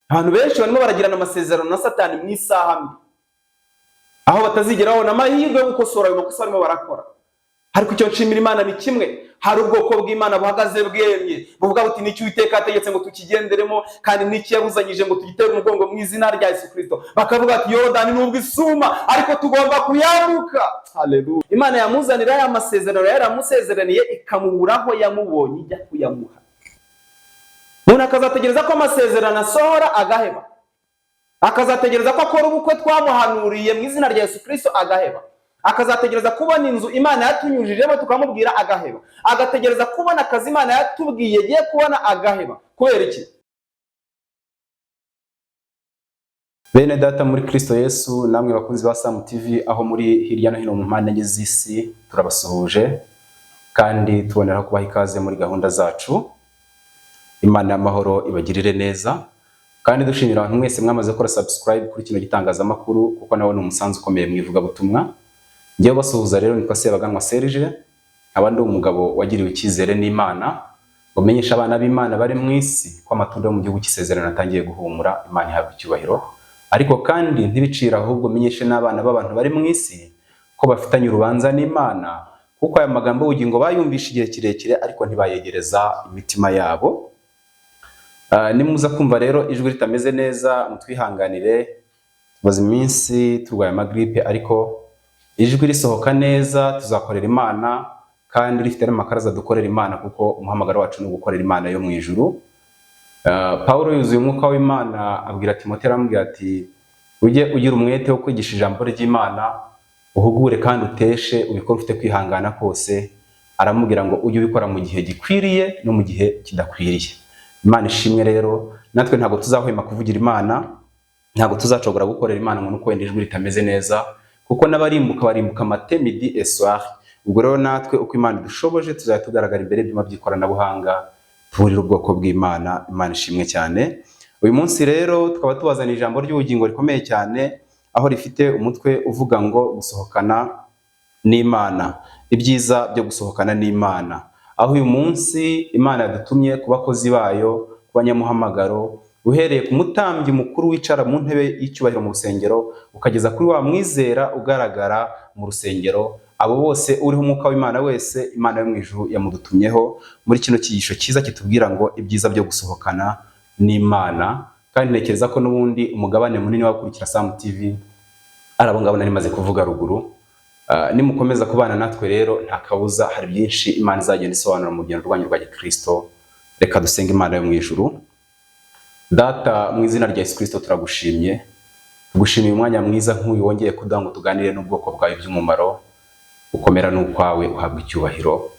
Abantu benshi barimo baragirana amasezerano na Satani mu isaha mbi, aho batazigera babona amahirwe yo gukosora ayo makosa barimo barakora. Ariko icyo nshimira Imana ni kimwe, hari ubwoko bw'Imana buhagaze bwemye buvuga buti n'icyo Uwiteka yategetse ngo tukigenderemo, kandi n'iki yabuzanyije ngo tugitere umugongo mu izina rya Yesu Kristo. Bakavuga ati Yorodani nubwo isuma ariko tugomba kuyambuka. Haleluya. Imana yamuzanira ya masezerano yaramusezeraniye ikamuburaho yamubonye ijya kuyamuha. Umuntu akazategereza ko amasezerano asohora agaheba, akazategereza ko akora ubukwe twamuhanuriye mu izina rya Yesu Kristo agaheba, akazategereza kubona inzu Imana yatunyujijemo tukamubwira agaheba, agategereza kubona akazi Imana yatubwiye giye kubona agaheba. Kubera iki? Bene data muri Kristo Yesu, namwe bakunzi ba Sam TV aho muri hirya no hino mu mpande z'isi, turabasuhuje kandi tubonera kubaha ikaze muri gahunda zacu. Imana y'amahoro ibagirire neza, kandi dushimira abantu mwese mwamaze gukora subscribe kuri kino gitangazamakuru, kuko nawe ni umusanzu ukomeye mu ivugabutumwa. Ngiye basuhuza rero nitwa Sebaganwa Serge, abandi umugabo wagiriwe icyizere n'Imana, umenyesha abana b'Imana bari mu isi ko amatunda yo mu gihugu cy'isezerano atangiye guhumura. Imana ihabwe icyubahiro. Ariko kandi ntibicira, ahubwo menyeshe n'abana b'abantu bari mu isi ko bafitanye urubanza n'Imana, kuko aya magambo y'ubugingo bayumvisha igihe kirekire ariko ntibayegereza imitima yabo. Nimuza kumva rero ijwi ritameze neza mutwihanganire, tumaze iminsi turwaye amagripe, ariko ijwi risohoka neza tuzakorera Imana kandi rifite n'amakaraza dukorera Imana, kuko umuhamagaro wacu ni gukorera Imana yo mu ijuru. Paulo yuzuye umwuka w'Imana abwira Timoteyo, aramubwira ati ujye ugira umwete wo kwigisha ijambo ry'Imana, uhugure kandi uteshe, ubikora ufite kwihangana kose. Aramubwira ngo ujye ubikora mu gihe gikwiriye no mu gihe kidakwiriye. Imana ishimwe rero, natwe ntabwo tuzahwema kuvugira Imana, ntabwo tuzacogora gukorera Imana ngo nuko wenda ijwi ritameze neza, kuko n'abarimbuka barimbuka matin midi et soir. Ubwo rero natwe uko Imana idushoboje tuzajya tugaragara imbere y'ibyuma by'ikoranabuhanga tuburira ubwoko bw'Imana. Imana ishimwe cyane. Uyu munsi rero tukaba tubazaniye ijambo ry'ubugingo rikomeye cyane, aho rifite umutwe uvuga ngo gusohokana n'Imana, ibyiza byo gusohokana n'Imana. Aho uyu munsi Imana yadutumye ku bakozi bayo, ku banyamuhamagaro, uhereye ku mutambyi mukuru wicara mu ntebe y'icyubahiro mu rusengero, ukageza kuri wa mwizera ugaragara mu rusengero. Abo bose uriho umwuka w'Imana wese, Imana yo mu ijuru yamudutumyeho muri kino cyigisho cyiza kitubwira ngo ibyiza byo gusohokana n'Imana. Kandi ntekereza ko n'ubundi umugabane munini wakurikira Sam TV ari abo ngabo nari maze kuvuga ruguru. Nimukomeza kubana natwe rero nta kabuza hari byinshi Imana izagenda isobanura mu rugendo rwanyu rwa Kristo. Reka dusenge Imana yo mu ijuru. Data, mu izina rya Yesu Kristo turagushimye, tugushimiye umwanya mwiza nk'uyu wongeye kuduha ngo tuganire n'ubwoko bwawe by'umumaro. Ukomera n'ukwawe, uhabwa icyubahiro.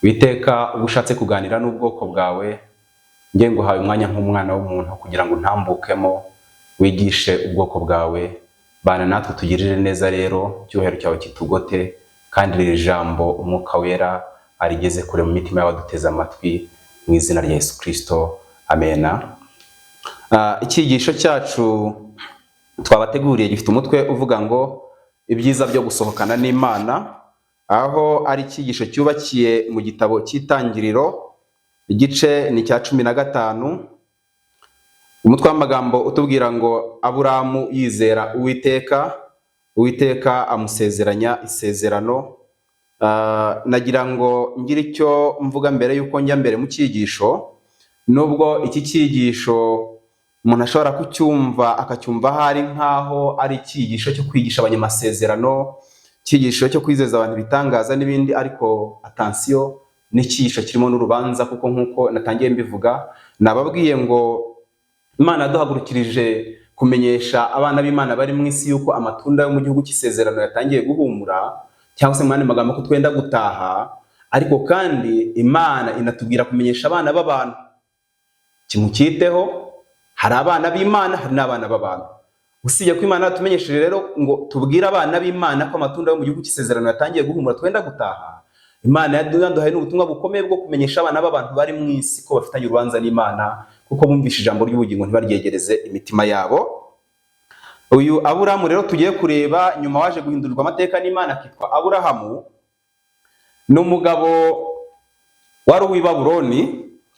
Witeka, ubwo ushatse kuganira n'ubwoko bwawe, ngiye nguhaye umwanya nk'umwana w'umuntu kugira ngo ntambukemo, wigishe ubwoko bwawe. Bana natwe tugirire neza rero, cyubahiro cyawe kitugote, kandi iri jambo umwuka wera arigeze kure mu mitima y'abaduteze amatwi, mu izina rya Yesu Kristo, amena. Icyigisho cyacu twabateguriye gifite umutwe uvuga ngo ibyiza byo gusohokana n'Imana, aho ari icyigisho cyubakiye mu gitabo cy'Itangiriro, igice ni cya 15. Umutwe w'amagambo utubwira ngo Aburahamu yizera Uwiteka, Uwiteka amusezeranya isezerano. Nagira ngo ngire icyo mvuga mbere yuko njya mbere mu cyigisho. Nubwo iki cyigisho umuntu ashobora kucyumva akacyumva hari nkaho ari icyigisho cyo kwigisha abanyamasezerano, icyigisho cyo kwizeza abantu bitangaza n'ibindi, ariko attention, n'icyigisho kirimo n'urubanza, kuko nkuko natangiye mbivuga, nababwiye ngo Imana yaduhagurukirije kumenyesha abana b'Imana bari mu isi yuko amatunda yo mu gihugu cy'isezerano yatangiye guhumura, cyangwa se mu yandi magambo ko twenda gutaha. Ariko kandi Imana inatubwira kumenyesha abana b'abantu kimucyiteho. Hari abana b'Imana, hari n'abana b'abantu. Usibye ko Imana yatumenyesheje rero ngo tubwire abana b'Imana ko amatunda yo mu gihugu cy'isezerano yatangiye guhumura twenda gutaha, Imana yaduhaye n'ubutumwa bukomeye bwo kumenyesha abana b'abantu bari mu isi ko bafitanye urubanza n'Imana, kuko bumvisha ijambo ry'ubugingo ntibaryegereze imitima yabo. Uyu Aburahamu rero tugiye kureba, nyuma waje guhindurirwa amateka n'Imana, akitwa Aburahamu. Ni umugabo wari uw'i Babuloni,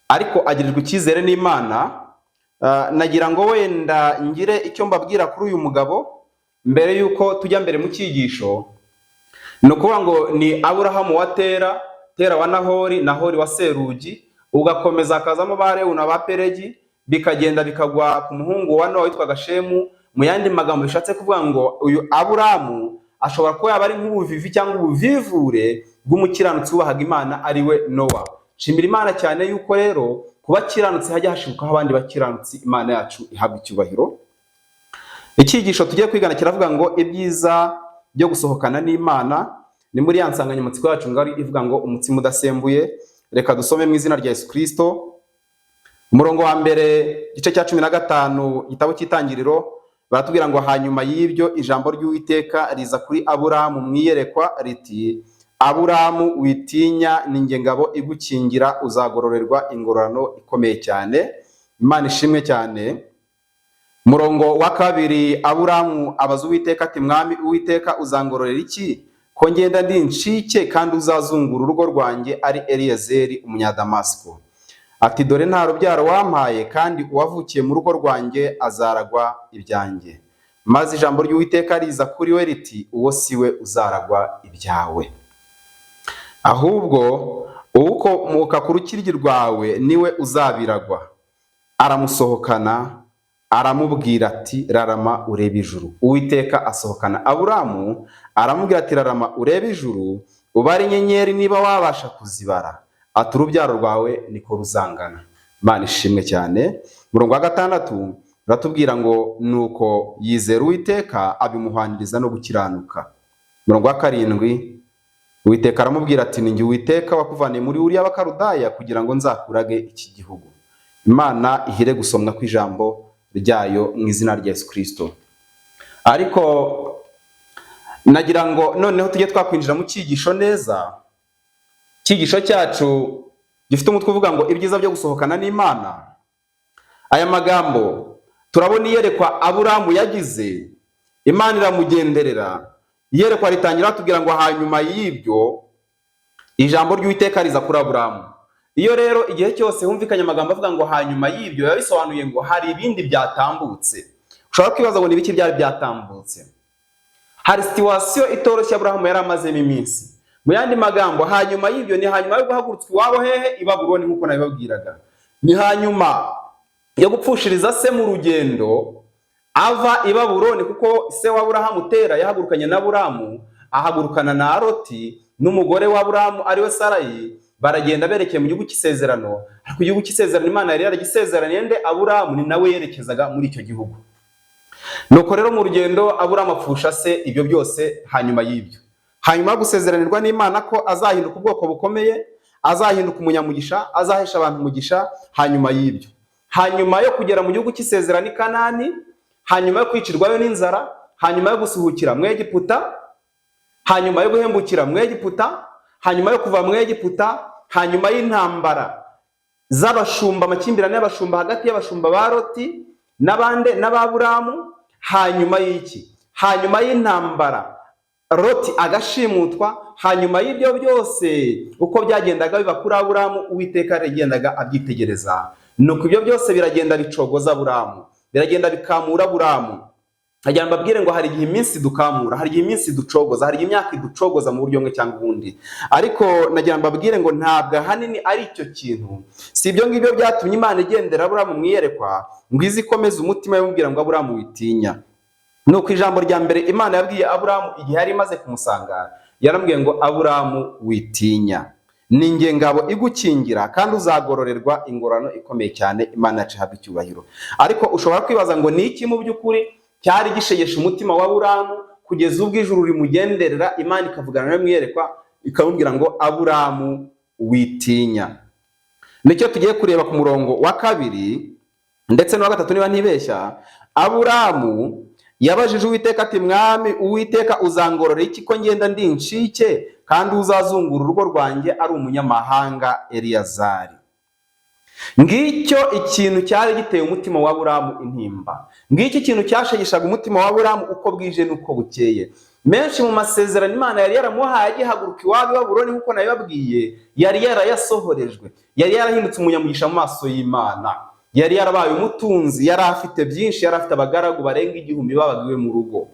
ariko agirirwa icyizere n'Imana nagira ngo wenda ngire icyo mbabwira kuri uyu mugabo mbere yuko tujya mbere mu cyigisho. Ni ukuvuga ngo ni Aburahamu wa Tera, Tera wa Nahori, Nahori wa Serugi, ugakomeza akazamo ba Rewu na ba Peregi, bikagenda bikagwa ku muhungu wa Nowa witwaga Shemu. Mu yandi magambo bishatse kuvuga ngo uyu Aburahamu ashobora kuba yaba ari nk'ubuvivi cyangwa ubuvivure bw'umukiranutsi wubahaga Imana ari we Nowa. Shimira Imana cyane yuko rero kuba kiranutsi hajya hashibukaho abandi bakiranutsi, Imana yacu ihabwa icyubahiro. Icyigisho tugiye kwigana kiravuga ngo ibyiza byo gusohokana n'Imana. Ni muri ya nsanganyamatsiko yacu ngari ivuga ngo umutsima udasembuye. Reka dusome mu izina rya Yesu Kristo. Umurongo wa mbere igice cya 15 gitabo cy'Itangiriro baratubwira ngo hanyuma y'ibyo ijambo ry'Uwiteka riza kuri Aburahamu mwiyerekwa riti, Aburahamu witinya, ninjye ngabo igukingira, uzagororerwa ingororano ikomeye cyane. Imana ishimwe cyane. Murongo wa kabiri Aburahamu abaza Uwiteka ati, mwami Uwiteka uzangororera iki ko ngenda ndi incike kandi uzazungura urugo rwanjye ari Eliyezeri umunyadamasiko? Ati dore nta rubyaro wampaye kandi uwavukiye mu rugo rwanjye azaragwa ibyanjye. Maze ijambo ry'Uwiteka riza kuri we riti, uwo siwe uzaragwa ibyawe, ahubwo ukomoka ku rukiryi rwawe niwe uzabiragwa. Aramusohokana aramubwira ati, rarama urebe ijuru. Uwiteka asohokana Aburahamu aramubwira ati, rarama urebe ijuru ubare inyenyeri niba wabasha kuzibara. Ati urubyaro rwawe niko ruzangana. Imana ishimwe cyane. Murongo wa 6 ratubwira ngo nuko yizera Uwiteka abimuhaniriza no gukiranuka. Murongo wa 7 Uwiteka aramubwira ati, ninjye Uwiteka wakuvaniye muri Uriya w'Abakaludaya kugira ngo nzakurage iki gihugu. Imana ihire gusomwa kw'ijambo ryayo mu izina rya Yesu Kristo. Ariko nagira ngo noneho tujye twakwinjira mu cyigisho neza. Cyigisho cyacu gifite umutwe uvuga ngo ibyiza byo gusohokana n'Imana. Aya magambo turabona iyerekwa Aburahamu yagize, Imana iramugenderera. Iyerekwa ritangira tugira ngo hanyuma y'ibyo ijambo ry'Uwiteka riza kuri Aburahamu. Iyo rero igihe cyose humvikanye amagambo avuga ngo hanyuma y'ibyo, biba bisobanuye ngo hari ibindi byatambutse. Ushobora kwibaza ngo ni ibiki byari byatambutse. Hari situation itoroshye Aburahamu yari amazemo iminsi. Mu yandi magambo hanyuma y'ibyo ni hanyuma yo guhagurutswa iwabo hehe i Babuloni, nk'uko nabibabwiraga. Ni hanyuma yo gupfushiriza se mu rugendo ava i Babuloni, kuko se wa Aburahamu Tera yahagurukanye na Aburahamu, ahagurukana na Loti n'umugore wa Aburahamu ari we Sarayi, baragenda berekeye mu gihugu cy'isezerano. Ariko igihugu cy'isezerano Imana yari yaragisezeraniye nde? Aburahamu. Ni nawe yerekezaga muri icyo gihugu. Nuko rero mu rugendo Aburahamu apfusha se ibyo byose. Hanyuma y'ibyo, hanyuma gusezeranirwa n'Imana ko azahinduka ubwoko bukomeye, azahinduka umunyamugisha, azahesha abantu umugisha. Hanyuma y'ibyo, hanyuma yo kugera mu gihugu cy'isezerano i Kanani, hanyuma yo kwicirwayo n'inzara, hanyuma yo gusuhukira mu Egiputa, hanyuma yo guhembukira mu Egiputa, hanyuma yo kuva mu Egiputa, hanyuma y'intambara z'abashumba, amakimbirane y'abashumba hagati y'abashumba ba Loti n'abande n'Aburahamu. Hanyuma y'iki? Hanyuma y'intambara Loti agashimutwa. Hanyuma y'ibyo byose uko byagendaga biba kuri Aburahamu, Uwiteka yagendaga abyitegereza. Nuko ibyo byose biragenda bicogoza Aburahamu, biragenda bikamura Aburahamu. Hagira mbabwire ngo hari igihe iminsi dukamura, hari igihe iminsi ducogoza, hari imyaka iducogoza mu buryo bumwe cyangwa ubundi. Ariko nagira mbabwire ngo ntabwo ahanini ari icyo kintu. Si ibyo ngibyo byatumye Imana igendera Aburahamu mwiyerekwa ngo izi ikomeze umutima yamubwira ngo Aburahamu witinya. Nuko ijambo rya mbere Imana yabwiye Aburahamu igihe yari imaze kumusanga, yaramubwiye ngo Aburahamu witinya, ninjye ngabo igukingira kandi uzagororerwa ingororano ikomeye cyane. Imana yacu ihabwa icyubahiro. Ariko ushobora kwibaza ngo ni iki mu by'ukuri cyari gishegesha umutima wa Aburahamu kugeza ubwo ijuru rimugenderera, Imana ikavugana nawe mwiyerekwa ikamubwira ngo Aburahamu witinya. Nicyo tugiye kureba ku murongo wa 2 ndetse n'uwa 3 niba ntibeshya. Aburahamu yabajije Uwiteka ati, mwami Uwiteka uzangororera iki ko ngenda ndi incike kandi uzazungura urugo rwanjye ari umunyamahanga Eliyazari? Ngicyo ikintu cyari giteye umutima wa Aburahamu intimba. Ngicyo ikintu cyashegeshaga umutima wa Aburahamu uko bwije n'uko bukeye. Menshi mu masezerano Imana yari yaramuhaye agihaguruka iwabo i Babuloni, nk'uko nabibabwiye, yari yarayasohorejwe, yari yarahindutse umunyamugisha mu maso y'Imana. yari yarabaye umutunzi, yari afite byinshi, yari afite abagaragu barenga 1000 babagiwe mu rugo.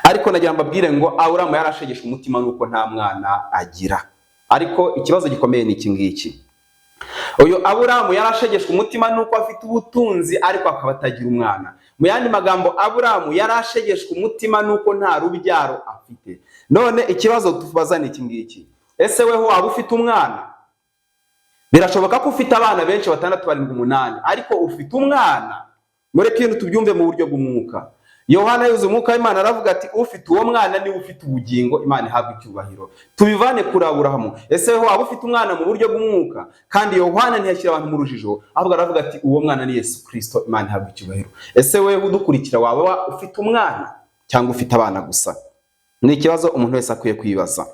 Ariko nagira mbabwire ngo Aburahamu yarashegeshwe umutima nuko nta mwana agira. Ariko ikibazo gikomeye ni iki ngiki. Uyu Aburahamu yarashegeshwe umutima nuko afite ubutunzi ariko akaba atagira umwana. Mu yandi magambo, Aburahamu yarashegeshwe umutima nuko nta rubyaro afite. None ikibazo tubaza ni iki ngiki. Ese weho waba ufite umwana? Birashoboka ko ufite abana benshi 6, 7, 8, ariko ufite umwana. Mureke ibintu tubyumve mu buryo bw'umwuka. Yohana yuzuye umwuka w'Imana aravuga ati ufite uwo mwana ni ufite ubugingo, Imana ihabwa icyubahiro. Tubivane kuri Aburahamu. Ese weho waba ufite umwana mu buryo bw'umwuka? Kandi Yohana ntiyashyira abantu mu rujijo, ahubwo aravuga ati uwo mwana ni Yesu Kristo, Imana ihabwa icyubahiro. Ese wewe udukurikira waba ufite umwana cyangwa ufite abana gusa? Ni ikibazo umuntu wese akwiye kwibaza.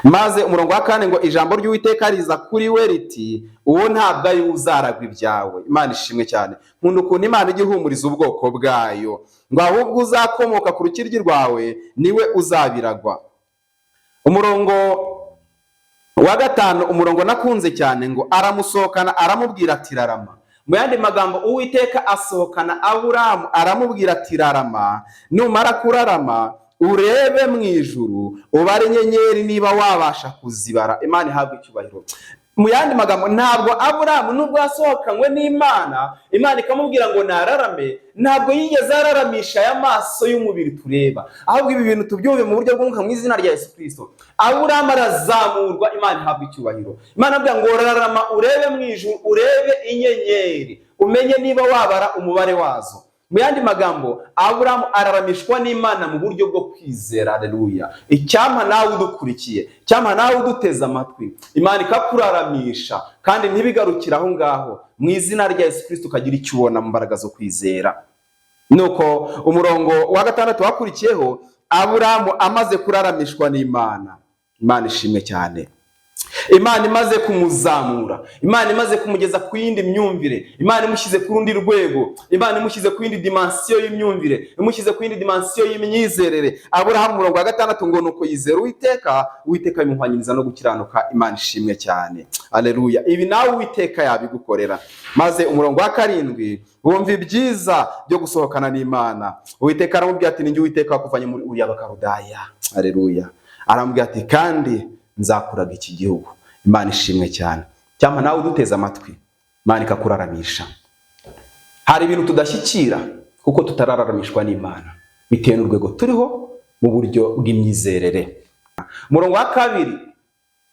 Maze umurongo wa 4 ngo ijambo ry'Uwiteka riza kuri we riti uwo ntabwo ari uzaragwa ibyawe. Imana ishimwe cyane. Nkunda ukuntu Imana ijya ihumuriza ubwoko bwayo, ngo ahubwo uzakomoka ku rukiryi rwawe niwe uzabiragwa. Umurongo wa 5, umurongo nakunze cyane, ngo aramusohokana aramubwira ati rarama. Mu yandi magambo, Uwiteka asohokana Aburahamu aramubwira ati rarama, numara kurarama urebe mu ijuru ubare inyenyeri niba wabasha kuzibara. Imana ihabwa icyubahiro. Mu yandi magambo, ntabwo Aburahamu nubwo yasohokanywe n'Imana, Imana ikamubwira ngo nararame, ntabwo yigeze araramisha aya maso y'umubiri tureba, ahubwo ibi bintu tubyumve mu buryo bw'umwuka mu izina rya Yesu Kristo. Aburahamu arazamurwa, Imana ihabwa icyubahiro. Imana avuga ngo rarama urebe mu ijuru urebe inyenyeri umenye niba wabara umubare wazo. Mu yandi magambo, Aburahamu araramishwa n'Imana mu buryo bwo kwizera. Haleluya. Icyampa nawe udukurikiye, icyampa nawe uduteze amatwi, Imana ikakuraramisha kandi ntibigarukira aho ngaho. Mu izina rya Yesu Kristo ukagira icyo ubona mu mbaraga zo kwizera. Nuko umurongo wa 6 wakurikiyeho, Aburahamu amaze kuraramishwa n'Imana. Imana ishimwe cyane. Imana imaze kumuzamura, Imana imaze kumugeza ku yindi myumvire, Imana imushyize ku rundi rwego, Imana imushyize ku yindi dimensiyo y'imyumvire, imushyize ku yindi dimensiyo y'imyizerere. Aburahamu umurongo wa 6 ngo nuko yizera Uwiteka, Uwiteka bimuhwanyiriza no gukiranuka. Imana ishimwe cyane. Haleluya. Ibi nawe Uwiteka yabigukorera. Maze umurongo wa 7 bumva ibyiza byo gusohokana n'Imana. Uwiteka aramubwira ati ninjye Uwiteka wakuvanye muri Uriya Bakaludaya. Haleluya. Aramubwira ati kandi nzakuraga iki gihugu. Imana ishimwe cyane. Cyangwa nawe uduteze amatwi, Imana ikakuraramisha. Hari ibintu tudashyikira kuko tutarararamishwa n'Imana, bitewe n'urwego turiho mu buryo bw'imyizerere. Umurongo wa 2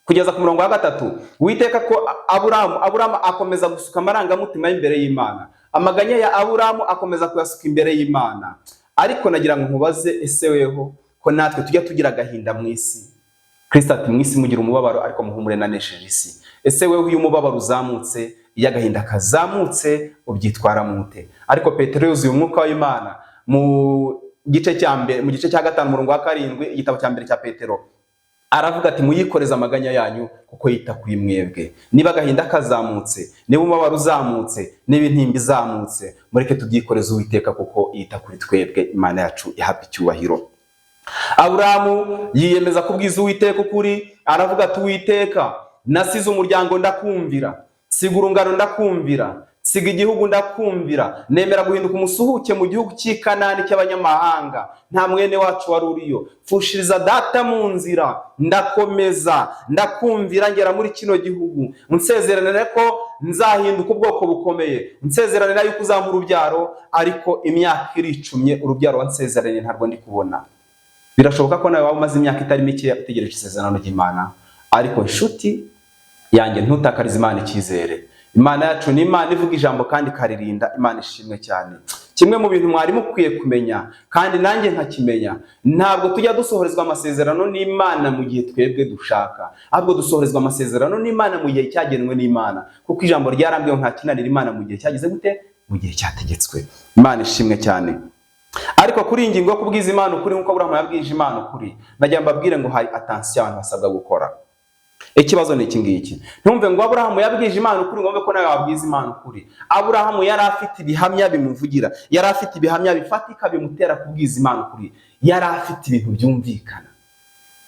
kugeza ku murongo wa 3, Uwiteka ko Aburahamu akomeza gusuka amarangamutima y'imbere y'Imana. Amaganya ya Aburahamu akomeza kuyasuka imbere y'Imana. Ariko nagira ngo nkubaze, ese weho ko natwe tujya tugira agahinda mu isi? Kristo ati mu isi mugira umubabaro ariko muhumure nanesheje isi. Ese wewe uyu mubabaro uzamutse, iyo agahinda kazamutse ubyitwara mute? Ariko Petero yuzuye umwuka w'Imana mu gice cya 5 umurongo wa 7, igitabo cya mbere cya Petero aravuga ati muyikoreze amaganya yanyu kuko yita kuri mwebwe. Niba agahinda kazamutse, niba umubabaro uzamutse, niba intimba izamutse, mureke tubyikoreze Uwiteka kuko yita kuri twebwe. Imana yacu ihabwa icyubahiro. Aburahamu yiyemeza kubwiza Uwiteka ukuri, aravuga ati Uwiteka, nasize umuryango ndakumvira, siga urungano ndakumvira, siga igihugu ndakumvira, nemera guhinduka umusuhuke mu gihugu cy'i Kanani cy'abanyamahanga, nta mwene wacu wari uriyo, pfushiriza data mu nzira, ndakomeza ndakumvira ngera muri kino gihugu, unsezeranire ko nzahinduka ubwoko bukomeye, unsezeranira yuko uzampa urubyaro, ariko imyaka iricumye urubyaro wansezeranye ntabwo ndi kubona. Birashoboka ko nawe waba umaze imyaka itari mike utegereje isezerano ry'Imana, ariko inshuti yanjye ntutakarize Imana icyizere. Imana yacu ni Imana ivuga ijambo kandi karirinda. Imana ishimwe cyane. Kimwe mu bintu mwari mukwiye kumenya kandi nanjye nkakimenya, ntabwo tujya dusohorezwa amasezerano n'Imana mu gihe twebwe dushaka, ahubwo dusohorezwa amasezerano n'Imana mu gihe cyagenwe n'Imana, kuko ijambo ryarambwiye nta kinanira Imana mu gihe cyagize gute? Mu gihe cyategetswe. Imana ishimwe cyane. Ariko kuri iyi ngingo yo kubwiza Imana ukuri nk'uko Aburahamu yabwije Imana ukuri, nagira mbabwire ngo hari attention abantu basabwa gukora. Ikibazo ni iki ngiki. Ntumve ngo Aburahamu yabwije Imana ukuri ngo ko nawe wabwiza Imana ukuri. Aburahamu yari afite ibihamya bimuvugira, yari afite ibihamya bifatika bimutera kubwiza Imana ukuri, yari afite ibintu byumvikana.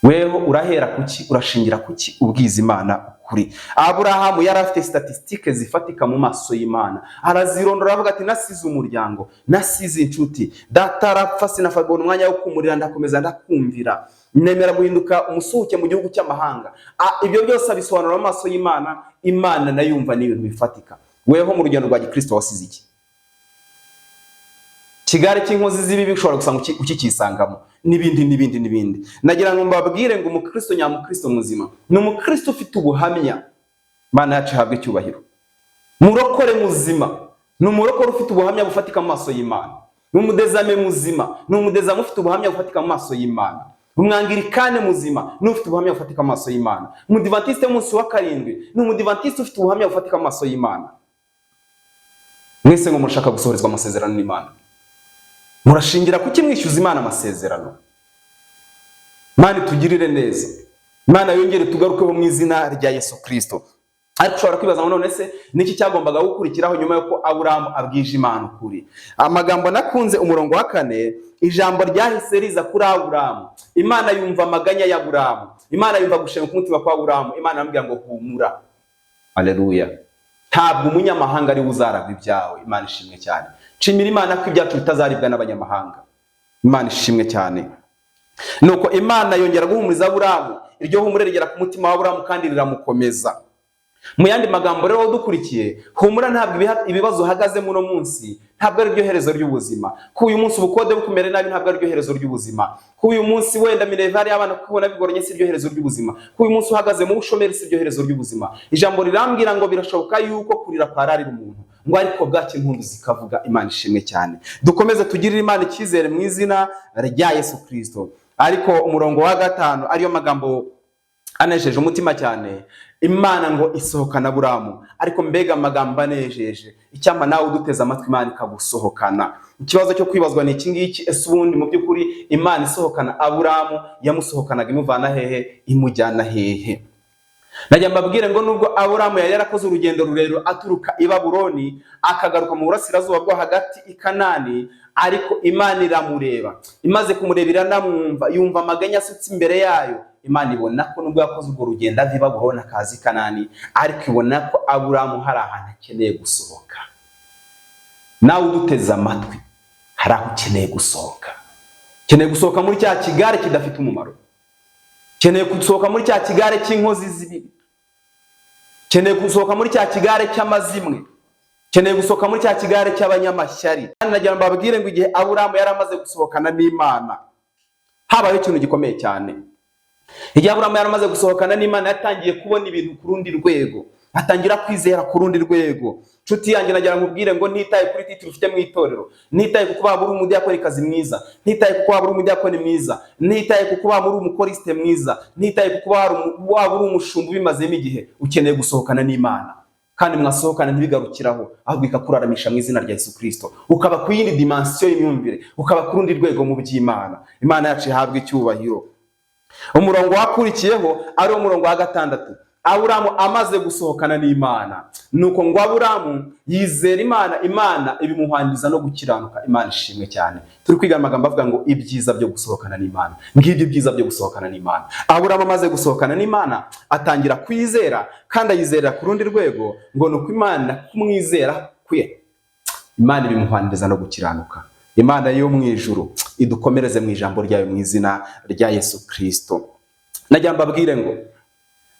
weho urahera kuki, urashingira kuki ubwiza Imana ukuri? Aburahamu yari afite statistike zifatika mu maso y'Imana, arazirondora avuga ati nasize umuryango, nasize inshuti, data arapfa, sinafagona umwanya wo kumurira, ndakomeza ndakumvira, nemera guhinduka umusuhuke mu gihugu cy'amahanga. Ibyo byose abisobanura mu maso y'Imana, Imana nayumva ni ibintu bifatika. Weho mu rugendo rwa Gikristo wasize iki? Kigare cy'inkozi z'ibibi ushobora gusanga ukikisangamo n'ibindi. Nagira ngo mbabwire ngo umukristo nyamukristo muzima ni umukristo ufite ubuhamya. Imana yacu ihabwe icyubahiro. Murokore muzima ni umurokore ufite ubuhamya bufatika mu maso y'Imana. Ni umudezame muzima ni umudezame ufite ubuhamya bufatika mu maso y'Imana. Umwangirikane muzima ni ufite ubuhamya bufatika mu maso y'Imana. Umudivantiste munsi wa karindwi ni umudivantiste ufite ubuhamya bufatika mu maso y'Imana. Mwese ngo murashaka gusohorezwa amasezerano n'Imana, murashingira kuki mwishyuza Imana amasezerano? Imana tugirire neza, Imana yongere tugarukeho mu izina rya Yesu Kristo. Ariko ushobora kwibaza ngo none se niki cyagombaga gukurikiraho nyuma yuko Aburahamu abwije Imana ukuri? Amagambo nakunze umurongo wa 4, ijambo ryahise riza kuri Aburahamu. Imana yumva amaganya ya Aburahamu, Imana yumva gushenga kumutima kwa Aburahamu. Imana yambwiye ngo humura. Haleluya. Ntabwo umunyamahanga ari uzaragwa ibyawe. Imana ishimwe cyane. Nshimira Imana ko ibyacu bitazaribwa n'abanyamahanga. Imana ishimwe cyane. Nuko Imana yongera guhumuriza Aburahamu, iryo humure rigera ku mutima wa Aburahamu kandi riramukomeza. Mu yandi magambo rero dukurikiye, humura ntabwo ibibazo uhagaze muno munsi ntabwo ari ryo herezo ry'ubuzima. Ko uyu munsi ubukode bukumere nabi ntabwo ari ryo herezo ry'ubuzima. Ko uyu munsi wenda minervari y'abana kubona bigoranye si ryo herezo ry'ubuzima. Ko uyu munsi uhagaze mu bushomeri si ryo herezo ry'ubuzima. Ijambo rirambwira ngo birashoboka yuko kurira kwararira umuntu, ngo ariko bwacye impundu zikavuga. Imana ishimwe cyane. Dukomeze tugirire Imana icyizere mu izina rya Yesu Kristo. Ariko umurongo wa 5 ariyo magambo anejeje umutima cyane. Imana ngo isohokana Aburahamu, ariko mbega amagambo anejeje. Icyampa nawe uduteze amatwi Imana ikagusohokana. Ikibazo cyo kwibazwa ni iki ngiki, ese ubundi mu by'ukuri Imana isohokana Aburahamu yamusohokanaga imuvana hehe imujyana hehe? Najya mbabwire ngo nubwo Aburahamu yari yarakoze urugendo rurerure aturuka i Babuloni akagaruka mu burasirazuba bwo hagati i Kanani, ariko Imana iramureba. Imaze kumureba iranamwumva, yumva amaganya asutse imbere yayo. Imana ibona ko nubwo yakoze urwo rugendo ava i Babuloni akaza i Kanani, ariko ibona ko Aburahamu hari ahantu akeneye gusohoka. Nawe uduteze amatwi hari aho ukeneye gusohoka. Ukeneye gusohoka muri cya kigare kidafite umumaro. Ukeneye gusohoka muri cya kigare cy'inkozi z'ibibi. Ukeneye gusohoka muri cya kigare cy'amazimwe. Ukeneye gusohoka muri cya kigare cy'abanyamashyari. Nagira mbabwire ngo igihe Aburahamu yari amaze gusohokana n'Imana, habaho ikintu gikomeye cyane. Igihe Aburahamu yari amaze gusohokana n'Imana, yatangiye kubona ibintu ku rundi rwego, atangira kwizera ku rundi rwego. Nshuti yanjye nagira nkubwire ngo ntitaye kuri titire ufite mu itorero, ntitaye kuko waba uri umudiyakonikazi mwiza, ntitaye kuko waba uri umudiyakoni mwiza, ntitaye kuko waba uri umukoriste mwiza, ntitaye kuko waba uri umushumba ubimazemo igihe, ukeneye gusohokana n'Imana. Kandi mwasohokana ntibigarukiraho, ahubwo ikakuraramisha mu izina rya Yesu Kristo, ukaba ku yindi dimension y'imyumvire, ukaba ku rundi rwego mu by'Imana. Imana yacu ihabwe icyubahiro. Umurongo wakurikiyeho ari umurongo wa 6. Aburahamu amaze gusohokana n'Imana, nuko ngo Aburahamu yizera Imana, Imana ibimuhwaniza no gukiranuka. Imana ishimwe cyane. Turi kwiga amagambo avuga ngo ibyiza byo gusohokana n'Imana. Ngibyo byiza byo gusohokana n'Imana. Aburahamu amaze gusohokana n'Imana atangira kwizera, kandi ayizera ku rundi rwego, ngo nuko Imana kumwizera kwe, Imana ibimuhwaniza no gukiranuka. Imana yo mu ijuru idukomereze mu ijambo ryayo mu izina rya Yesu Kristo. Najya mbabwire ngo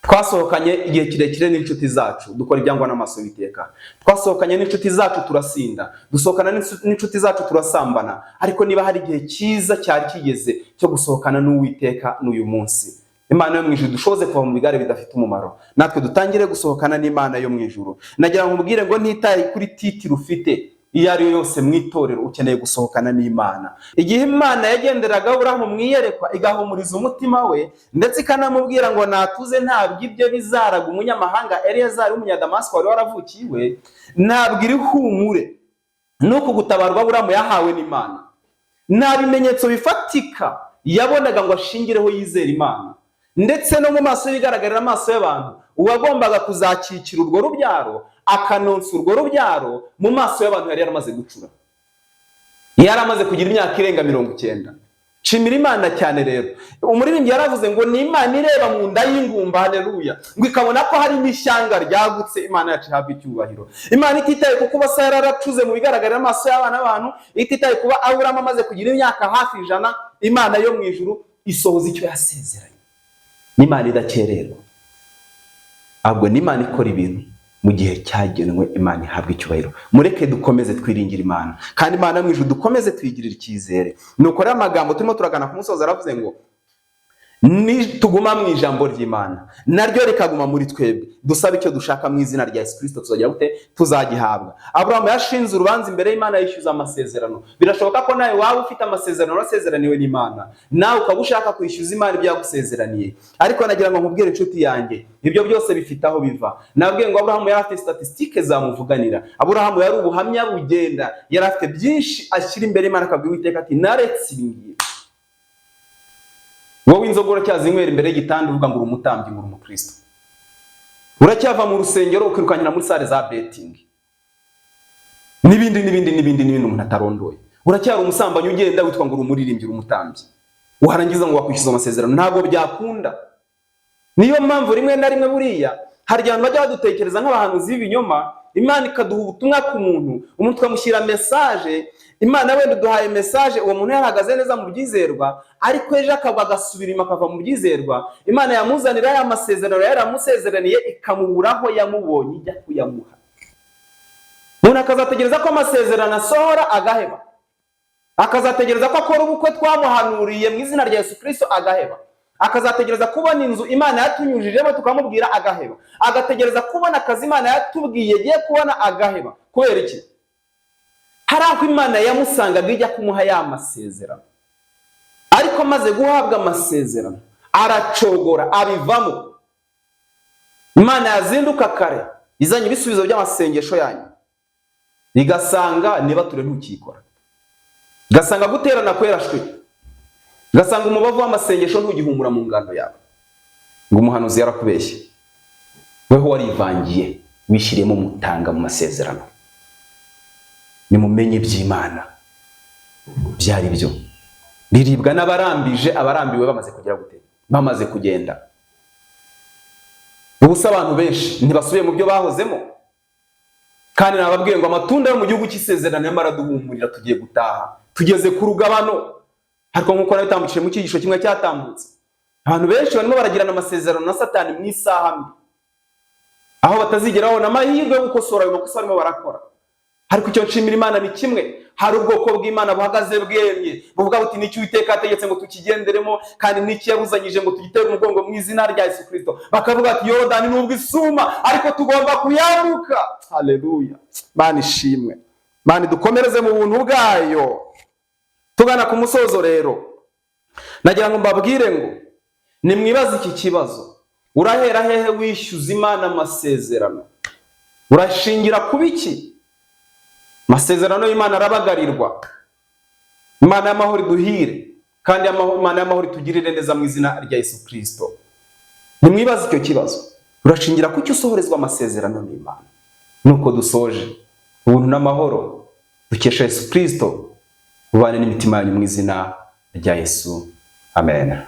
twasohokanye igihe kirekire n'inshuti zacu, dukora ibyangwa n'amaso y'Uwiteka. Twasohokanye n'inshuti zacu turasinda, dusohokana n'inshuti zacu turasambana, ariko niba hari igihe cyiza cyari kigeze cyo gusohokana n'Uwiteka n'uyu munsi. Imana yo mu ijuru dushoze kuva mu bigare bidafite umumaro, natwe dutangire gusohokana n'Imana yo mu ijuru. Nagira ngo mubwire ngo ntitaye kuri titire ufite iyo ari yo yose mu itorero, ukeneye gusohokana n'Imana. Igihe Imana yagenderaga Aburahamu mu iyerekwa, igahumuriza umutima we, ndetse ikanamubwira ngo natuze ntabwo ibyo bizaraga umunyamahanga Eliyazari w'umunyadamasiko wari waravukiye iwe, ntabwo iri humure nuko gutabarwa Aburahamu yahawe n'Imana. Nta bimenyetso bifatika yabonaga ngo ashingireho yizera Imana, ndetse no mu maso y'igaragarira amaso y'abantu, uwagombaga kuzakikira urwo rubyaro akanonsa urwo rubyaro mu maso y'abantu yari yaramaze gucura, yari amaze kugira imyaka irenga 90. Shimira Imana cyane rero. Umuririmbyi yaravuze ngo ni Imana ireba mu nda y'ingumba, haleluya, ngo ikabona ko hari n'ishyanga ryagutse. Imana yacu ihabwa icyubahiro. Imana ititaye ku kuba Sara yaracuze mu bigaragarira amaso y'abana b'abantu, ititaye kuba Aburahamu amaze kugira imyaka hafi 100, Imana yo mu ijuru isohoza icyo yasezeranye. Ni Imana idakererwa, ahubwo ni Imana ikora ibintu mu gihe cyagenwe. Imana ihabwa icyubahiro. Mureke dukomeze twiringira Imana, kandi Imana mu ijuru dukomeze twigirira icyizere. Nuko rero amagambo turimo turagana ku musozo aravuze ngo tuguma mu ijambo ry'Imana, naryo rikaguma muri twebwe, dusaba icyo dushaka mu izina rya Yesu Kristo, tuzagira gute? Tuzagihabwa. Aburahamu yashinze urubanza imbere y'Imana, yishyuza amasezerano. Birashoboka ko nawe waba ufite amasezerano wasezeraniwe n'Imana, nawe ukaba ushaka kwishyuza Imana ibyo yagusezeraniye. Ariko nagira ngo nkubwire inshuti yanjye, ibyo byose bifite aho biva. Nabwiye ngo Aburahamu yari afite statistike zamuvuganira. Aburahamu yari ubuhamya bugenda, yari afite byinshi ashyira imbere y'Imana, akabwira Uwiteka ati naretse ibi ngibi. Wowe inzoga uracyazinywera imbere y'igitanda uvuga ngo uri umutambyi, ngo uri umukristo. Uracyava mu rusengero ukirukanyira muri sale za betting n'ibindi umuntu atarondoye. Uracyari umusambanyi ugenda witwa ngo uri umuririmbyi, uri umutambyi, uharangiza ngo wakwishyuza amasezerano. Ntabwo byakunda. Niyo mpamvu rimwe na rimwe buriya hari abantu bajya badutekereza nk'abahanuzi b'ibinyoma. Imana ikaduha ubutumwa ku umuntu tukamushyira message. Imana wenda duhaye message, uwo muntu yarahagaze neza mu byizerwa, ariko ejo akaba agasubira inyuma akava mu byizerwa. Imana yamuzanira ya masezerano yaramusezeraniye ikamuburaho yamubonye ijya kuyamuha. Umuntu akazategereza ko amasezerano asohora agaheba, akazategereza ko akora ubukwe twamuhanuriye mu izina rya Yesu Kristo agaheba, akazategereza kubona inzu Imana yatunyujijemo tukamubwira agaheba, agategereza kubona akazi Imana yatubwiye giye kubona agaheba. Kubera iki? Hari aho Imana yamusangaga ijya kumuha ya masezerano, ariko amaze guhabwa amasezerano aracogora abivamo. Imana yazinduka kare izanye ibisubizo by'amasengesho yanyu, igasanga niba ture ntukikora, igasanga guterana kwerashwe, igasanga umubavu w'amasengesho ntugihumura mu ngano yawe, ngo umuhanuzi yarakubeshye, weho warivangiye wishyiriyemo mutanga mu masezerano. Nimumenye by'Imana byari byo biribwa n'abarambije, abarambiwe bamaze kugera gute? Bamaze kugenda. Ubusa abantu benshi ntibasubiye mu byo bahozemo, kandi nababwiye ngo amatunda yo mu gihugu cy'isezerano yamara duhumurira, tugiye gutaha, tugeze ku rugabano. Ariko nk'uko nabitambukije mu cyigisho kimwe cyatambutse, abantu benshi barimo baragirana amasezerano na Satani mu isaha mbi, aho batazigera babona amahirwe yo gukosora ayo makosa barimo barakora. Ariko icyo nshimira Imana ni kimwe, hari ubwoko bw'Imana buhagaze bwemye, buvuga buti n'icyo Uwiteka ategetse ngo tukigenderemo, kandi n'icyo yabuzanyije ngo tugitere umugongo mu izina rya Yesu Kristo. Bakavuga ati Yorodani nubwo isuma, ariko tugomba kuyambuka. Haleluya, Mana ishimwe. Mana dukomereze mu buntu bwayo. Tugana ku musozo rero, nagira ngo mbabwire ngo nimwibaze iki kibazo: urahera hehe wishyuza Imana amasezerano? Urashingira ku biki? Masezerano y'Imana arabagarirwa. Imana y'amahoro iduhire, kandi Imana y'amahoro itugirire neza mu izina rya Yesu Kristo. Nimwibaze icyo kibazo, urashingira ku cyo usohorezwa amasezerano n'Imana. Nuko dusoje, ubuntu n'amahoro dukesha Yesu Kristo bubane n'imitima yanyu mu izina rya Yesu. Amen.